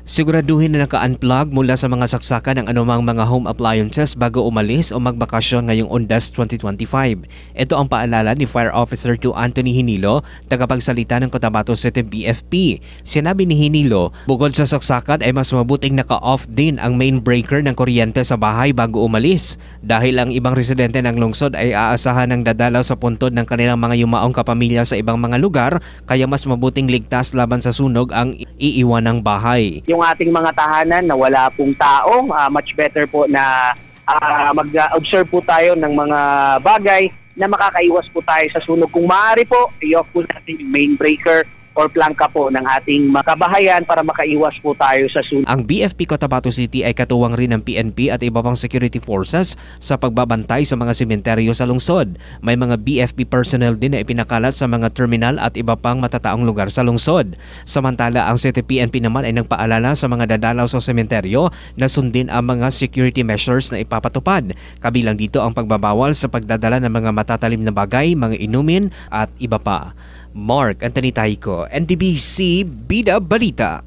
Siguraduhin na naka-unplug mula sa mga saksakan ng anumang mga home appliances bago umalis o magbakasyon ngayong Undas 2025. Ito ang paalala ni Fire Officer 2 Anthony Hinilo, tagapagsalita ng Cotabato City BFP. Sinabi ni Hinilo, bukod sa saksakan ay mas mabuting naka-off din ang main breaker ng kuryente sa bahay bago umalis dahil ang ibang residente ng lungsod ay aasahan ng dadalaw sa puntod ng kanilang mga yumaong kapamilya sa ibang mga lugar, kaya mas mabuting ligtas laban sa sunog ang iiwan ng bahay. Yung ating mga tahanan na wala pong tao, much better po na mag-observe po tayo ng mga bagay na makakaiwas po tayo sa sunog. Kung maaari po, i-off po natin yung main breaker or plangka po ng ating makabahayan para makaiwas po tayo sa sunog. Ang BFP Cotabato City ay katuwang rin ng PNP at iba pang security forces sa pagbabantay sa mga sementeryo sa lungsod. May mga BFP personnel din na ipinakalat sa mga terminal at iba pang matataong lugar sa lungsod. Samantala, ang City PNP naman ay nagpaalala sa mga dadalaw sa sementeryo na sundin ang mga security measures na ipapatupad. Kabilang dito ang pagbabawal sa pagdadala ng mga matatalim na bagay, mga inumin at iba pa. Mark Anthony Tayco, NTBC Bida Balita.